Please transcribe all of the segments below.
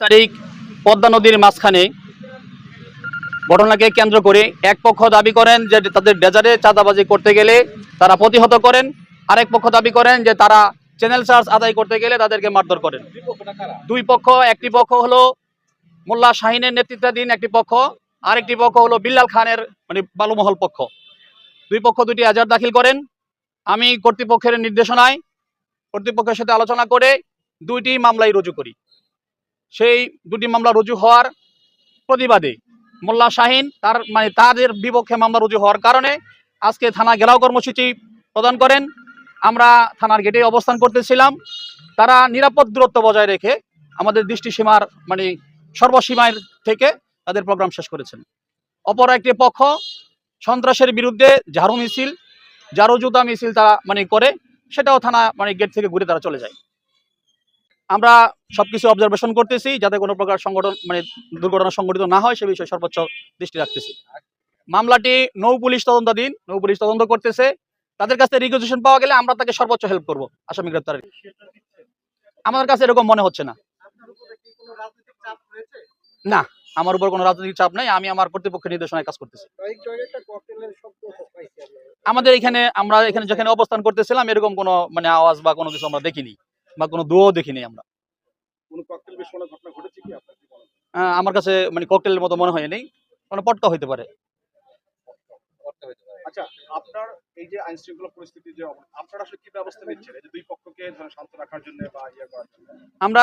তারিখ পদ্মা নদীর মাঝখানে ঘটনাকে কেন্দ্র করে এক পক্ষ দাবি করেন যে তাদের ডেজারে চাঁদাবাজি করতে গেলে তারা প্রতিহত করেন, আরেক পক্ষ দাবি করেন যে তারা চ্যানেল চার্জ আদায় করতে গেলে তাদেরকে মারধর করেন। দুই পক্ষ, একটি পক্ষ হলো মোল্লা শাহিনের নেতৃত্বাধীন একটি পক্ষ, আরেকটি পক্ষ হলো বিল্লাল খানের মানে বালুমহল পক্ষ। দুই পক্ষ দুটি এজাহার দাখিল করেন। আমি কর্তৃপক্ষের নির্দেশনায় কর্তৃপক্ষের সাথে আলোচনা করে দুইটি মামলাই রুজু করি। সেই দুটি মামলা রুজু হওয়ার প্রতিবাদে মোল্লা শাহিন তাদের বিপক্ষে মামলা রুজু হওয়ার কারণে আজকে থানা ঘেরাও কর্মসূচি প্রদান করেন। আমরা থানার গেটে অবস্থান করতেছিলাম। তারা নিরাপদ দূরত্ব বজায় রেখে আমাদের দৃষ্টিসীমার সর্বসীমায় থেকে তাদের প্রোগ্রাম শেষ করেছেন। অপর একটি পক্ষ সন্ত্রাসের বিরুদ্ধে ঝাড়ু মিছিল, ঝাড়ু জুতা মিছিল তারা করে, সেটাও থানা গেট থেকে ঘুরে তারা চলে যায়। আমরা সবকিছু অবজারভেশন করতেছি যাতে কোনো প্রকার দুর্ঘটনা সংঘটিত না হয় সে বিষয়ে সর্বোচ্চ দৃষ্টি রাখতেছি। মামলাটি নৌ পুলিশ তদন্তাধীন, নৌ পুলিশ তদন্ত করতেছে। তাদের কাছে রিকুইজিশন পাওয়া গেলে আমরা তাকে সর্বোচ্চ হেল্প করব আসামি গ্রেপ্তারের। আমাদের কাছে এরকম মনে হচ্ছে না। না, আমার উপর কোনো রাজনৈতিক চাপ নাই। আমি আমার কর্তৃপক্ষের নির্দেশনায় কাজ করতেছি। আমাদের এখানে আমরা যেখানে অবস্থান করতেছিলাম এরকম কোনো আওয়াজ বা কোনো কিছু আমরা দেখিনি বা কোনো দুও দেখিনি আমরা। আমার কাছে ককটেলের মতো মনে হয়নি, কোনো পটকা হইতে পারে। আচ্ছা, আপনার এই যে আইন শৃঙ্খলা পরিস্থিতি যে আপনারা আসলে কি ব্যবস্থা নিচ্ছেন এই যে দুই পক্ষকে শান্ত রাখার জন্য বা ইয়ে করার জন্য? আমরা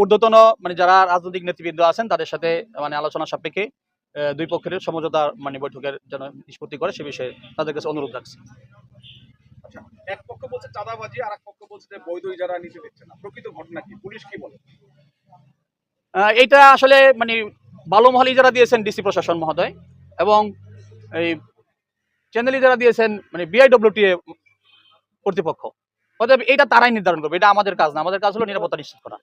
ঊর্ধ্বতন যারা রাজনৈতিক নেতৃবৃন্দ আছেন তাদের সাথে আলোচনা সাপেক্ষে দুই পক্ষের সমঝোতা বৈঠকের যেন নিষ্পত্তি করে সে বিষয়ে তাদের কাছে অনুরোধ রাখছি। আচ্ছা, এক পক্ষ বলছে চাঁদাবাজি আর এক পক্ষ বলছে যে বৈধ ইজারা নিতে দিচ্ছে না, প্রকৃত ঘটনা কি, পুলিশ কি বলে? এইটা আসলে বালুমহল ইজারা দিয়েছেন ডিসি প্রশাসন মহোদয় এবং এই চ্যানেল ইজারা দিয়েছেন বিআইডব্লিউটিএ কর্তৃপক্ষ। অতএব এটা তারাই নির্ধারণ করবে, এটা আমাদের কাজ না। আমাদের কাজ হলো নিরাপত্তা নিশ্চিত করা।